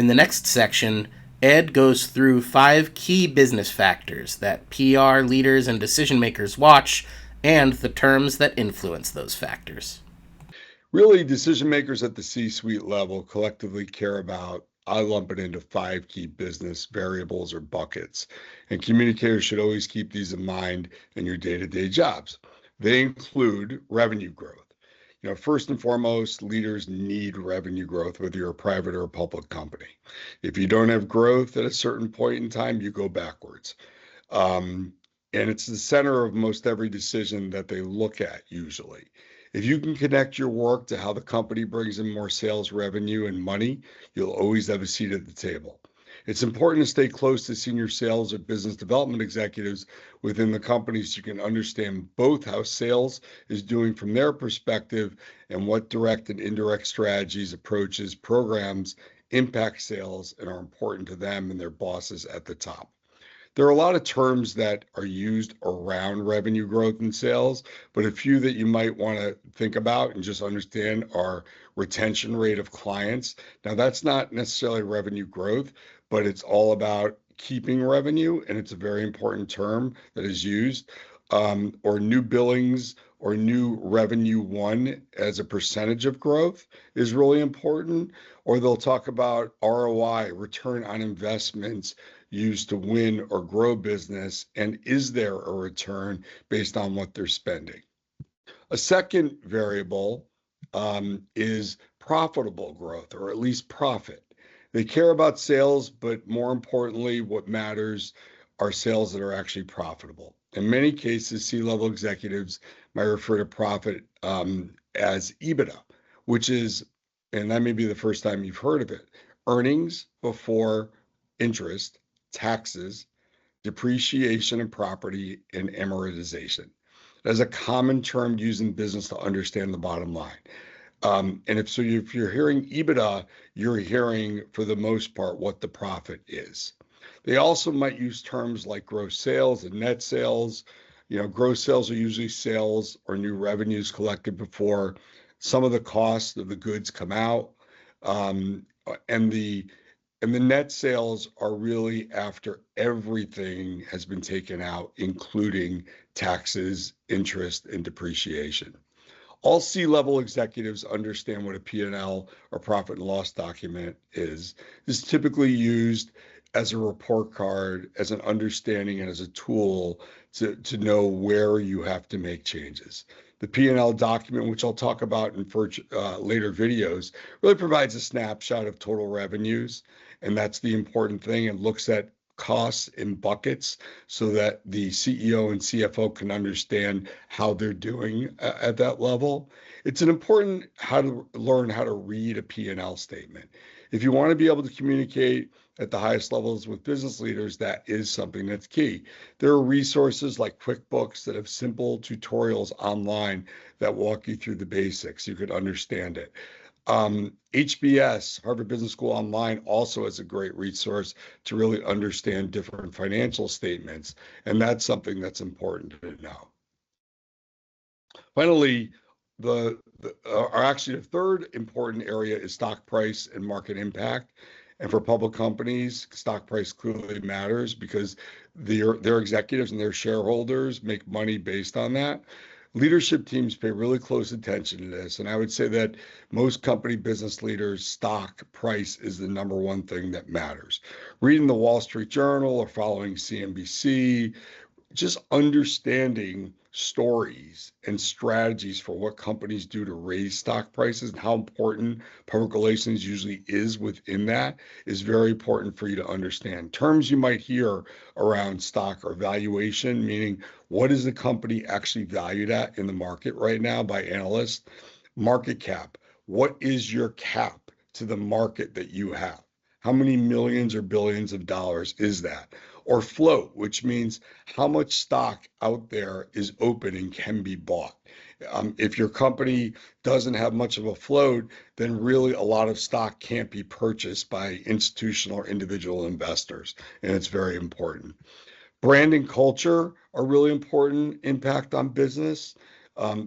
In the next section, Ed goes through 5 key business factors that PR leaders and decision makers watch and the terms that influence those factors. Really, decision makers at the C-suite level collectively care about, I lump it into 5 key business variables or buckets. And communicators should always keep these in mind in your day-to-day jobs. They include revenue growth. First and foremost, leaders need revenue growth, whether you're a private or a public company. If you don't have growth at a certain point in time, you go backwards. Um, and it's the center of most every decision that they look at usually. If you can connect your work to how the company brings in more sales revenue and money, you'll always have a seat at the table. It's important to stay close to senior sales or business development executives within the company so you can understand both how sales is doing from their perspective and what direct and indirect strategies, approaches, programs impact sales and are important to them and their bosses at the top. There are a lot of terms that are used around revenue growth and sales, but a few that you might want to think about and just understand are retention rate of clients. Now, that's not necessarily revenue growth, but it's all about keeping revenue, and it's a very important term that is used. Or new billings or new revenue won as a percentage of growth is really important. Or they'll talk about ROI, return on investments used to win or grow business, and is there a return based on what they're spending? A second variable is profitable growth, or at least profit. They care about sales, but more importantly, what matters are sales that are actually profitable. In many cases, C-level executives might refer to profit as EBITDA, which is, and that may be the first time you've heard of it, earnings before interest, taxes, depreciation and property, and amortization. That's a common term used in business to understand the bottom line. If you're hearing EBITDA, you're hearing for the most part what the profit is. They also might use terms like gross sales and net sales. Gross sales are usually sales or new revenues collected before some of the costs of the goods come out. Um, and the and the net sales are really after everything has been taken out, including taxes, interest, and depreciation. All C-level executives understand what a P&L or profit and loss document is. It's typically used as a report card, as an understanding, and as a tool to know where you have to make changes. The P&L document, which I'll talk about in later videos, really provides a snapshot of total revenues, and that's the important thing. It looks at costs in buckets so that the CEO and CFO can understand how they're doing at that level. It's an important how to learn how to read a P&L statement. If you want to be able to communicate at the highest levels with business leaders, that is something that's key. There are resources like QuickBooks that have simple tutorials online that walk you through the basics. You can understand it. HBS, Harvard Business School Online, also has a great resource to really understand different financial statements, and that's something that's important to know. Finally, the third important area is stock price and market impact. And for public companies, stock price clearly matters because their executives and their shareholders make money based on that. Leadership teams pay really close attention to this. And I would say that most company business leaders' stock price is the number one thing that matters. Reading the Wall Street Journal or following CNBC, just understanding stories and strategies for what companies do to raise stock prices and how important public relations usually is within that is very important for you to understand. Terms you might hear around stock or valuation, meaning what is the company actually valued at in the market right now by analysts? Market cap. What is your cap to the market that you have? How many millions or billions of dollars is that? Or float, which means how much stock out there is open and can be bought. If your company doesn't have much of a float, then really a lot of stock can't be purchased by institutional or individual investors, and it's very important. Brand and culture are really important impact on business.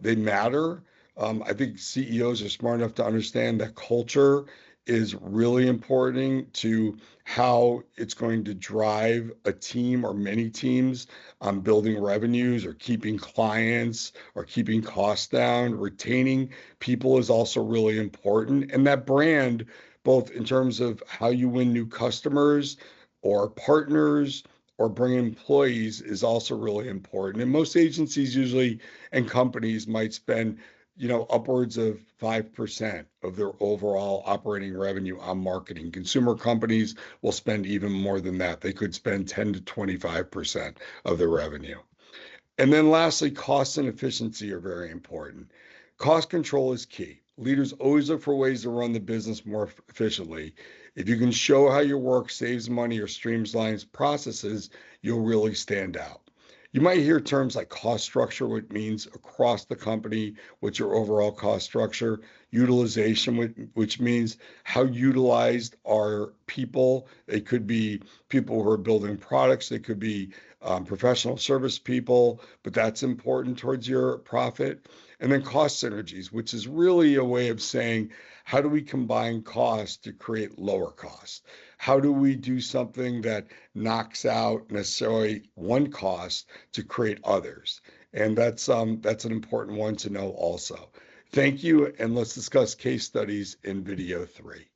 They matter. I think CEOs are smart enough to understand that culture is really important to how it's going to drive a team or many teams on building revenues or keeping clients or keeping costs down. Retaining people is also really important. And that brand, both in terms of how you win new customers or partners or bring employees, is also really important. And most agencies usually and companies might spend upwards of 5% of their overall operating revenue on marketing. Consumer companies will spend even more than that. They could spend 10 to 25% of their revenue. And then lastly, cost and efficiency are very important. Cost control is key. Leaders always look for ways to run the business more efficiently. If you can show how your work saves money or streamlines processes, you'll really stand out. You might hear terms like cost structure, which means across the company, what's your overall cost structure, utilization, which means how utilized are people. They could be people who are building products, they could be professional service people, but that's important towards your profit. And then cost synergies, which is really a way of saying, how do we combine costs to create lower costs? How do we do something that knocks out necessarily one cost to create others? And that's an important one to know also. Thank you, and let's discuss case studies in video 3.